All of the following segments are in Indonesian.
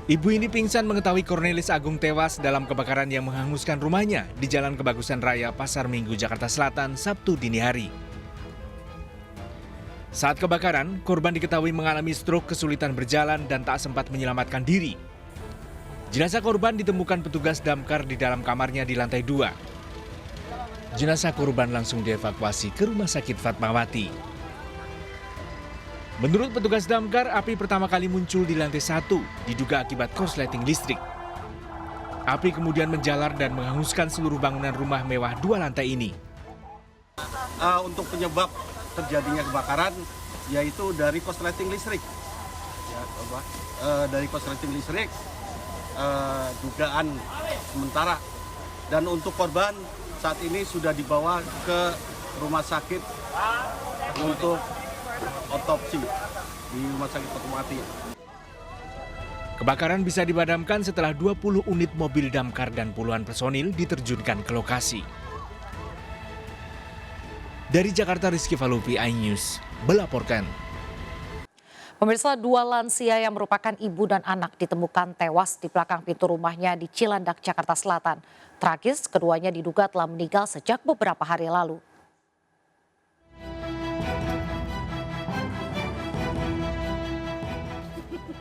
Ibu ini pingsan mengetahui Cornelis Agung tewas dalam kebakaran yang menghanguskan rumahnya di Jalan Kebagusan Raya, Pasar Minggu, Jakarta Selatan, Sabtu dini hari. Saat kebakaran, korban diketahui mengalami stroke, kesulitan berjalan, dan tak sempat menyelamatkan diri. Jenazah korban ditemukan petugas damkar di dalam kamarnya di lantai 2. Jenazah korban langsung dievakuasi ke Rumah Sakit Fatmawati. Menurut petugas damkar, api pertama kali muncul di lantai 1, diduga akibat korsleting listrik. Api kemudian menjalar dan menghanguskan seluruh bangunan rumah mewah 2 lantai ini. Untuk penyebab terjadinya kebakaran, yaitu dari korsleting listrik. Dari korsleting listrik, dugaan sementara. Dan untuk korban saat ini sudah dibawa ke rumah sakit untuk otopsi di Rumah Sakit Fatmawati. Kebakaran bisa dipadamkan setelah 20 unit mobil damkar dan puluhan personil diterjunkan ke lokasi. Dari Jakarta, Rizky Falupi, iNews, melaporkan. Pemirsa, 2 lansia yang merupakan ibu dan anak ditemukan tewas di belakang pintu rumahnya di Cilandak, Jakarta Selatan. Tragis, keduanya diduga telah meninggal sejak beberapa hari lalu.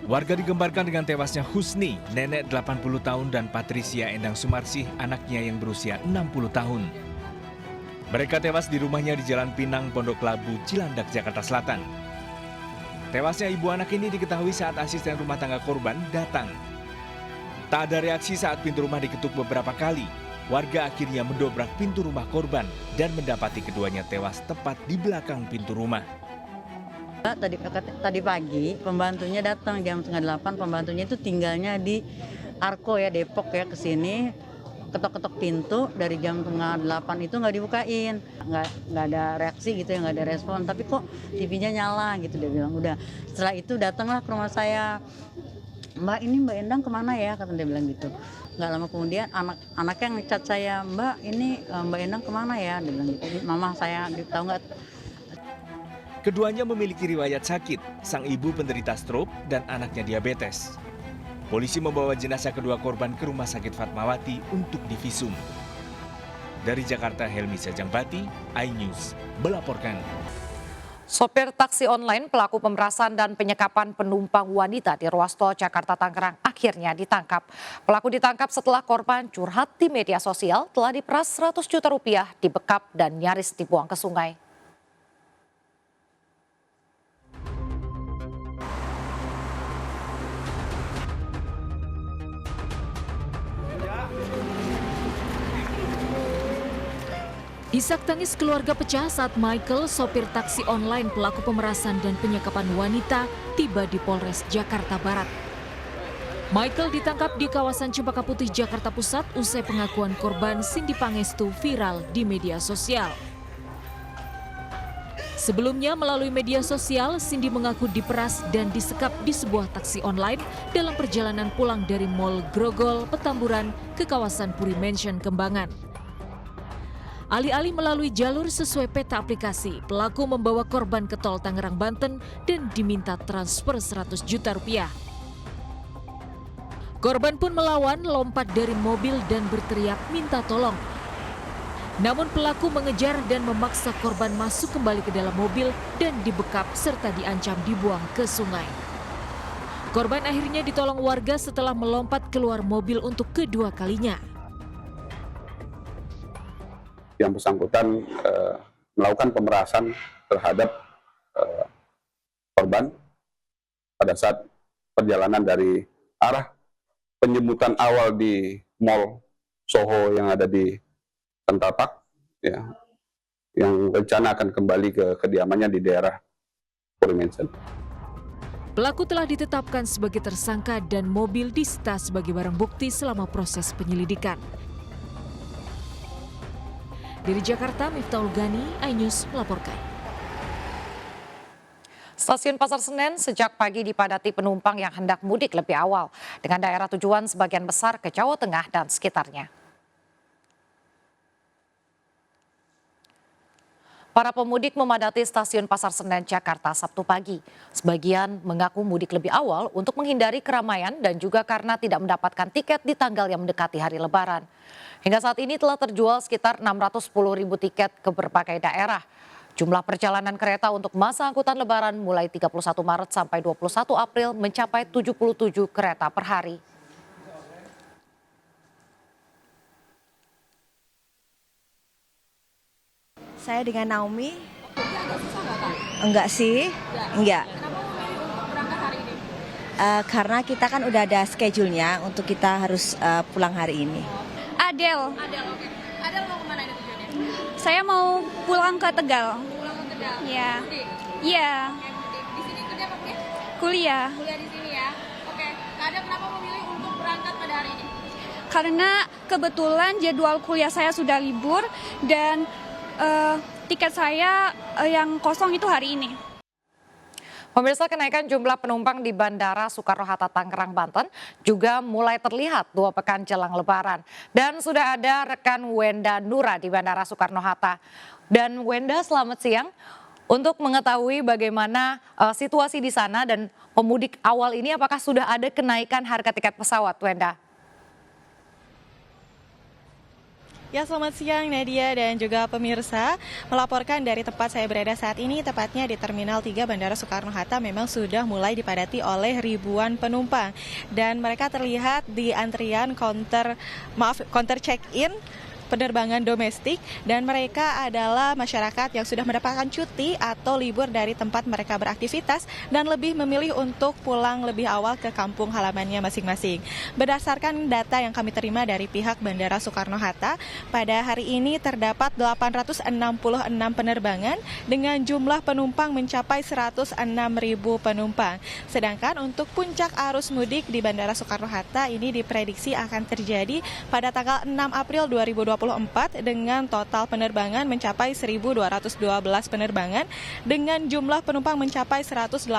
Warga digembarkan dengan tewasnya Husni, nenek 80 tahun, dan Patricia Endang Sumarsih, anaknya yang berusia 60 tahun. Mereka tewas di rumahnya di Jalan Pinang, Pondok Labu, Cilandak, Jakarta Selatan. Tewasnya ibu anak ini diketahui saat asisten rumah tangga korban datang. Tak ada reaksi saat pintu rumah diketuk beberapa kali. Warga akhirnya mendobrak pintu rumah korban dan mendapati keduanya tewas tepat di belakang pintu rumah. Tadi pagi pembantunya datang jam 7:30, pembantunya itu tinggalnya di Arko ya, Depok ya, ke sini ketok-ketok pintu dari jam 7:30 itu nggak dibukain, nggak ada reaksi gitu ya, nggak ada respon, tapi kok TV-nya nyala gitu, dia bilang. Udah setelah itu datanglah ke rumah saya, "Mbak, ini Mbak Endang kemana ya?" kata dia bilang gitu. Nggak lama kemudian anaknya ngechat saya, "Mbak, ini Mbak Endang kemana ya?" dia bilang gitu. "Mama saya, tahu nggak?" Keduanya memiliki riwayat sakit, sang ibu penderita stroke dan anaknya diabetes. Polisi membawa jenazah kedua korban ke Rumah Sakit Fatmawati untuk divisum. Dari Jakarta, Helmi Sajangbati, iNews, melaporkan. Sopir taksi online pelaku pemerasan dan penyekapan penumpang wanita di ruas tol Jakarta Tangerang akhirnya ditangkap. Pelaku ditangkap setelah korban curhat di media sosial telah diperas 100 juta rupiah, dibekap dan nyaris dibuang ke sungai. Isak tangis keluarga pecah saat Michael, sopir taksi online pelaku pemerasan dan penyekapan wanita, tiba di Polres Jakarta Barat. Michael ditangkap di kawasan Cempaka Putih, Jakarta Pusat usai pengakuan korban Cindy Pangestu viral di media sosial. Sebelumnya melalui media sosial, Cindy mengaku diperas dan disekap di sebuah taksi online dalam perjalanan pulang dari Mall Grogol, Petamburan ke kawasan Puri Mansion, Kembangan. Alih-alih melalui jalur sesuai peta aplikasi, pelaku membawa korban ke tol Tangerang, Banten dan diminta transfer 100 juta rupiah. Korban pun melawan, lompat dari mobil dan berteriak minta tolong. Namun pelaku mengejar dan memaksa korban masuk kembali ke dalam mobil dan dibekap serta diancam dibuang ke sungai. Korban akhirnya ditolong warga setelah melompat keluar mobil untuk kedua kalinya. Yang bersangkutan melakukan pemerasan terhadap korban pada saat perjalanan dari arah penjemputan awal di Mall Soho yang ada di Centapak, ya, yang rencana akan kembali ke kediamannya di daerah Puri Mansion. Pelaku telah ditetapkan sebagai tersangka dan mobil disita sebagai barang bukti selama proses penyelidikan. Dari Jakarta, Miftahul Gani, iNews melaporkan. Stasiun Pasar Senen sejak pagi dipadati penumpang yang hendak mudik lebih awal, dengan daerah tujuan sebagian besar ke Jawa Tengah dan sekitarnya. Para pemudik memadati stasiun Pasar Senen, Jakarta Sabtu pagi. Sebagian mengaku mudik lebih awal untuk menghindari keramaian dan juga karena tidak mendapatkan tiket di tanggal yang mendekati hari Lebaran. Hingga saat ini telah terjual sekitar 610.000 tiket ke berbagai daerah. Jumlah perjalanan kereta untuk masa angkutan Lebaran mulai 31 Maret sampai 21 April mencapai 77 kereta per hari. Saya dengan Naomi. Enggak sih, enggak. Karena kita kan udah ada schedule-nya untuk kita harus pulang hari ini. Adel. Oke. Adel mau kemana ini tujuannya? Saya mau pulang ke Tegal. Pulang ke Tegal. Iya. Mudik. Iya, Oke, mudik. Di sini kerja apa kuliah? kuliah. Kuliah di sini ya. Oke. Kak Adel kenapa memilih untuk berangkat pada hari ini? Karena kebetulan jadwal kuliah saya sudah libur dan tiket saya yang kosong itu hari ini. Pemirsa, kenaikan jumlah penumpang di Bandara Soekarno-Hatta Tangerang, Banten juga mulai terlihat 2 pekan jelang Lebaran. Dan sudah ada rekan Wenda Nura di Bandara Soekarno-Hatta. Dan Wenda, selamat siang. Untuk mengetahui bagaimana situasi di sana dan pemudik awal ini, apakah sudah ada kenaikan harga tiket pesawat, Wenda? Ya, selamat siang Nadia dan juga pemirsa. Melaporkan dari tempat saya berada saat ini, tepatnya di Terminal 3 Bandara Soekarno-Hatta, memang sudah mulai dipadati oleh ribuan penumpang. Dan mereka terlihat di antrian counter check-in penerbangan domestik, dan mereka adalah masyarakat yang sudah mendapatkan cuti atau libur dari tempat mereka beraktivitas dan lebih memilih untuk pulang lebih awal ke kampung halamannya masing-masing. Berdasarkan data yang kami terima dari pihak Bandara Soekarno-Hatta, pada hari ini terdapat 866 penerbangan dengan jumlah penumpang mencapai 106.000 penumpang. Sedangkan untuk puncak arus mudik di Bandara Soekarno-Hatta ini diprediksi akan terjadi pada tanggal 6 April 2024 dengan total penerbangan mencapai 1.212 penerbangan dengan jumlah penumpang mencapai 188.000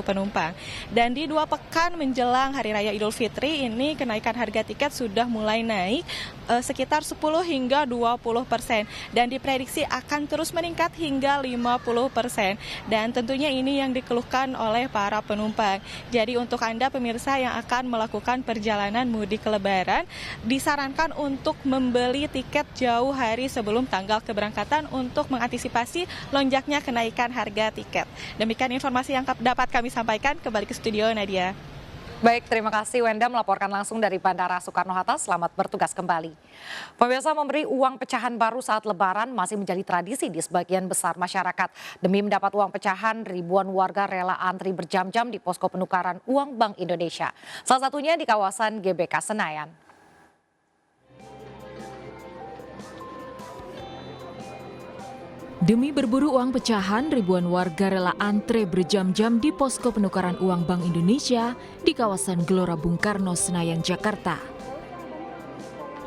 penumpang. Dan di 2 pekan menjelang Hari Raya Idul Fitri ini kenaikan harga tiket sudah mulai naik sekitar 10 hingga 20% dan diprediksi akan terus meningkat hingga 50%. Dan tentunya ini yang dikeluhkan oleh para penumpang. Jadi untuk Anda pemirsa yang akan melakukan perjalanan mudik Lebaran, disarankan untuk membeli tiket jauh hari sebelum tanggal keberangkatan untuk mengantisipasi lonjaknya kenaikan harga tiket. Demikian informasi yang dapat kami sampaikan. Kembali ke studio, Nadia. Baik, terima kasih Wenda melaporkan langsung dari Bandara Soekarno-Hatta. Selamat bertugas kembali. Pemirsa, memberi uang pecahan baru saat Lebaran masih menjadi tradisi di sebagian besar masyarakat. Demi mendapat uang pecahan, ribuan warga rela antri berjam-jam di posko penukaran uang Bank Indonesia. Salah satunya di kawasan GBK Senayan. Demi berburu uang pecahan, ribuan warga rela antre berjam-jam di posko penukaran uang Bank Indonesia di kawasan Gelora Bung Karno, Senayan, Jakarta.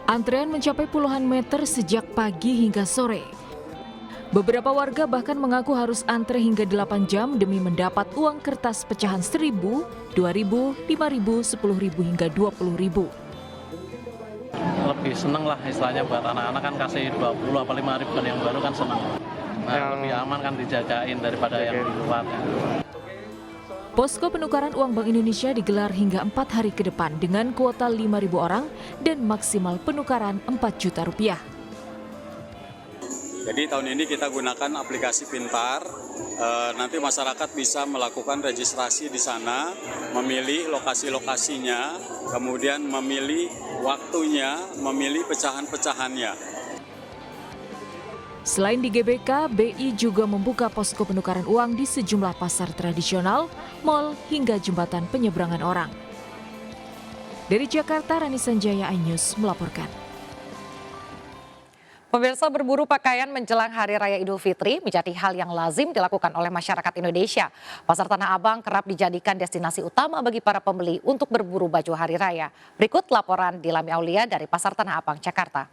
Antrean mencapai puluhan meter sejak pagi hingga sore. Beberapa warga bahkan mengaku harus antre hingga 8 jam demi mendapat uang kertas pecahan 1.000, 2.000, 5.000, 10.000 hingga 20.000. Lebih seneng lah istilahnya buat anak-anak kan kasih 20 apa 5.000 kan yang baru kan seneng. Nah, lebih aman kan dijagain daripada yang di luar. Posko penukaran uang Bank Indonesia digelar hingga 4 hari ke depan dengan kuota 5.000 orang dan maksimal penukaran 4 juta rupiah. Jadi tahun ini kita gunakan aplikasi Pintar. Nanti masyarakat bisa melakukan registrasi di sana, memilih lokasi-lokasinya, kemudian memilih waktunya, memilih pecahan-pecahannya. Selain di GBK, BI juga membuka posko penukaran uang di sejumlah pasar tradisional, mal, hingga jembatan penyeberangan orang. Dari Jakarta, Rani Sanjaya, iNews melaporkan. Pemirsa, berburu pakaian menjelang Hari Raya Idul Fitri menjadi hal yang lazim dilakukan oleh masyarakat Indonesia. Pasar Tanah Abang kerap dijadikan destinasi utama bagi para pembeli untuk berburu baju Hari Raya. Berikut laporan Dilami Aulia dari Pasar Tanah Abang, Jakarta.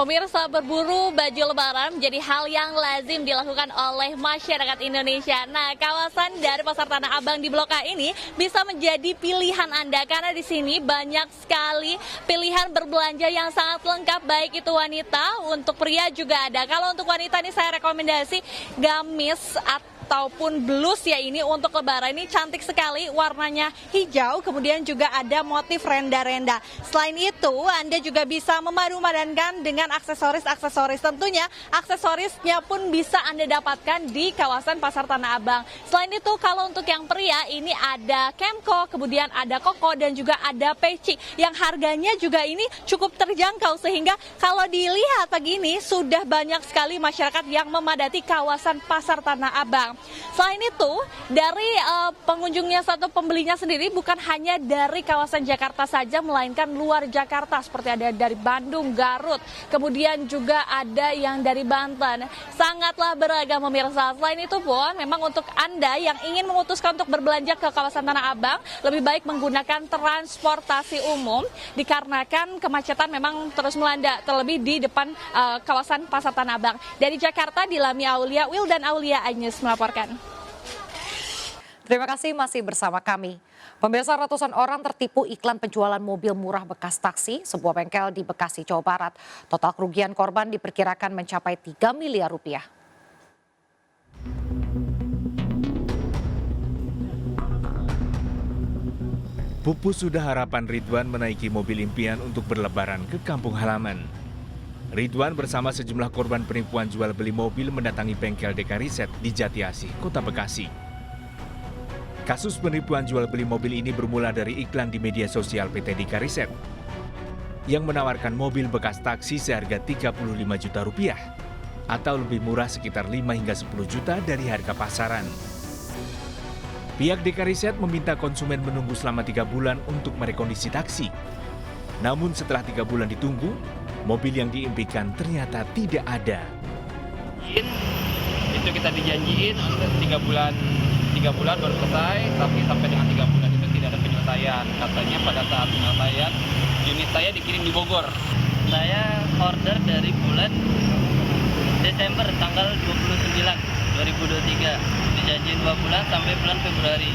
Pemirsa, berburu baju lebaran menjadi hal yang lazim dilakukan oleh masyarakat Indonesia. Nah, kawasan dari Pasar Tanah Abang di Blok A ini bisa menjadi pilihan Anda karena di sini banyak sekali pilihan berbelanja yang sangat lengkap, baik itu wanita, untuk pria juga ada. Kalau untuk wanita ini saya rekomendasi gamis ataupun blus ya, ini untuk lebaran ini cantik sekali, warnanya hijau, kemudian juga ada motif renda-renda. Selain itu, Anda juga bisa memadu-padankan dengan aksesoris-aksesoris. Tentunya aksesorisnya pun bisa Anda dapatkan di kawasan Pasar Tanah Abang. Selain itu, kalau untuk yang pria ini ada Kemco, kemudian ada Koko dan juga ada Peci yang harganya juga ini cukup terjangkau, sehingga kalau dilihat pagi ini sudah banyak sekali masyarakat yang memadati kawasan Pasar Tanah Abang. Selain itu, dari pengunjungnya atau pembelinya sendiri bukan hanya dari kawasan Jakarta saja, melainkan luar Jakarta, seperti ada dari Bandung, Garut, kemudian juga ada yang dari Banten. Sangatlah beragam pemirsa. Selain itu pun, memang untuk Anda yang ingin memutuskan untuk berbelanja ke kawasan Tanah Abang, lebih baik menggunakan transportasi umum, dikarenakan kemacetan memang terus melanda, terlebih di depan kawasan Pasar Tanah Abang. Dari Jakarta, Dilami Aulia, Wildan Aulia Agnes melaporkan. Terima kasih masih bersama kami. Pemirsa, ratusan orang tertipu iklan penjualan mobil murah bekas taksi sebuah bengkel di Bekasi, Jawa Barat. Total kerugian korban diperkirakan mencapai 3 miliar rupiah. Pupus sudah harapan Ridwan menaiki mobil impian untuk berlebaran ke kampung halaman. Ridwan bersama sejumlah korban penipuan jual beli mobil mendatangi bengkel Deka Riset di Jatiasih, Kota Bekasi. Kasus penipuan jual beli mobil ini bermula dari iklan di media sosial PT Deka Riset yang menawarkan mobil bekas taksi seharga 35 juta rupiah atau lebih murah sekitar 5 hingga 10 juta dari harga pasaran. Pihak Deka Riset meminta konsumen menunggu selama 3 bulan untuk merekondisi taksi. Namun setelah 3 bulan ditunggu, mobil yang diimpikan ternyata tidak ada. Itu kita dijanjiin untuk 3 bulan baru selesai, tapi sampai dengan 3 bulan itu tidak ada penyelesaian. Katanya pada saat penyelesaian, unit saya dikirim di Bogor. Saya order dari bulan Desember tanggal 29, 2023. Dijanjiin 2 bulan sampai bulan Februari.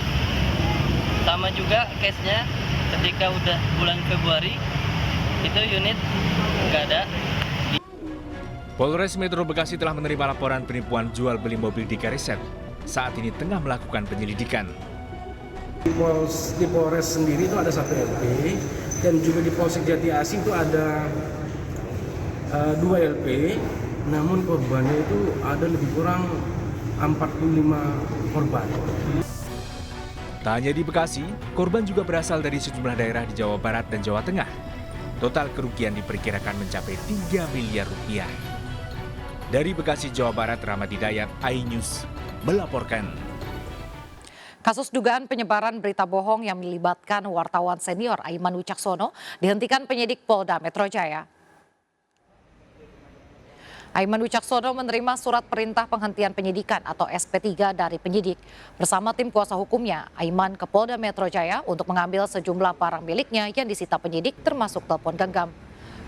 Sama juga case-nya ketika udah bulan Februari, itu unit nggak ada. Polres Metro Bekasi telah menerima laporan penipuan jual beli mobil Deka Riset. Saat ini tengah melakukan penyelidikan. Di Polres sendiri itu ada 1 LP dan juga di Polsek Jatiasih itu ada 2 LP. Namun korbannya itu ada lebih kurang 45 korban. Tak hanya di Bekasi, korban juga berasal dari sejumlah daerah di Jawa Barat dan Jawa Tengah. Total kerugian diperkirakan mencapai 3 miliar rupiah. Dari Bekasi, Jawa Barat, Rahmat Hidayat, iNews melaporkan. Kasus dugaan penyebaran berita bohong yang melibatkan wartawan senior Aiman Wicaksono dihentikan penyidik Polda Metro Jaya. Aiman Wicaksono menerima surat perintah penghentian penyidikan atau SP3 dari penyidik. Bersama tim kuasa hukumnya, Aiman ke Polda Metro Jaya untuk mengambil sejumlah barang miliknya yang disita penyidik termasuk telepon genggam.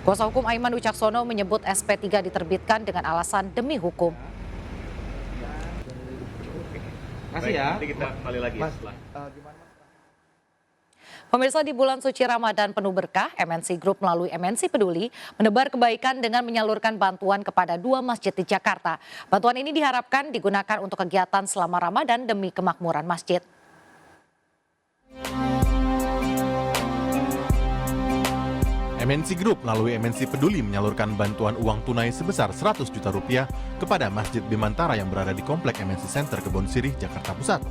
Kuasa hukum Aiman Wicaksono menyebut SP3 diterbitkan dengan alasan demi hukum. Makasih ya. Nanti kita kembali lagi setelah. Pemirsa, di bulan suci Ramadan penuh berkah, MNC Group melalui MNC Peduli menebar kebaikan dengan menyalurkan bantuan kepada 2 masjid di Jakarta. Bantuan ini diharapkan digunakan untuk kegiatan selama Ramadan demi kemakmuran masjid. MNC Group melalui MNC Peduli menyalurkan bantuan uang tunai sebesar 100 juta rupiah kepada Masjid Bimantara yang berada di Komplek MNC Center Kebonsirih, Jakarta Pusat.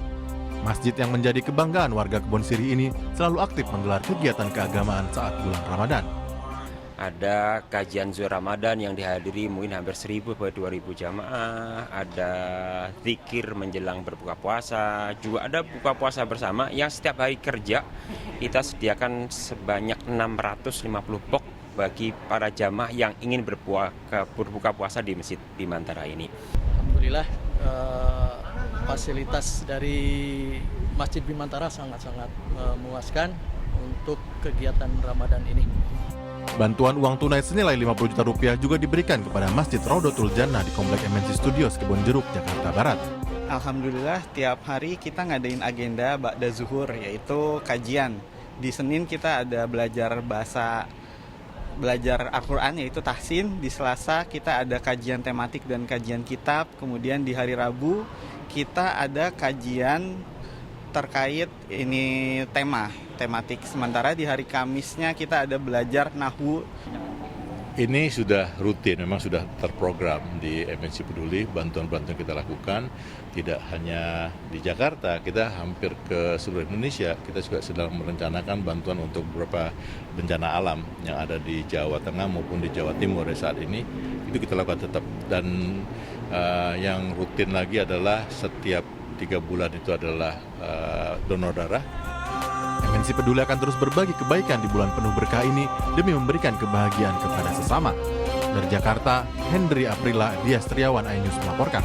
Masjid yang menjadi kebanggaan warga Kebonsirih ini selalu aktif menggelar kegiatan keagamaan saat bulan Ramadan. Ada kajian Zuhur Ramadan yang dihadiri mungkin hampir 1.000 sampai 2.000 jamaah, ada zikir menjelang berbuka puasa, juga ada buka puasa bersama yang setiap hari kerja kita sediakan sebanyak 650 box bagi para jamaah yang ingin berbuka puasa di Masjid Bimantara ini. Alhamdulillah fasilitas dari Masjid Bimantara sangat-sangat memuaskan untuk kegiatan Ramadan ini. Bantuan uang tunai senilai 50 juta rupiah juga diberikan kepada Masjid Raudatul Jannah di Komplek MNC Studios Kebonjeruk, Jakarta Barat. Alhamdulillah tiap hari kita ngadain agenda ba'da zuhur, yaitu kajian. Di Senin kita ada belajar Al-Quran yaitu tahsin. Di Selasa kita ada kajian tematik dan kajian kitab. Kemudian di hari Rabu kita ada kajian terkait tematik. Sementara di hari Kamisnya kita ada belajar nahwu. Ini sudah rutin, memang sudah terprogram di MNC Peduli, bantuan-bantuan kita lakukan tidak hanya di Jakarta, kita hampir ke seluruh Indonesia. Kita juga sedang merencanakan bantuan untuk beberapa bencana alam yang ada di Jawa Tengah maupun di Jawa Timur saat ini. Itu kita lakukan tetap. Dan yang rutin lagi adalah setiap 3 bulan itu adalah donor darah. MNC Peduli akan terus berbagi kebaikan di bulan penuh berkah ini demi memberikan kebahagiaan kepada sesama. Dari Jakarta, Hendri Aprila, Dias Triawan, iNews melaporkan.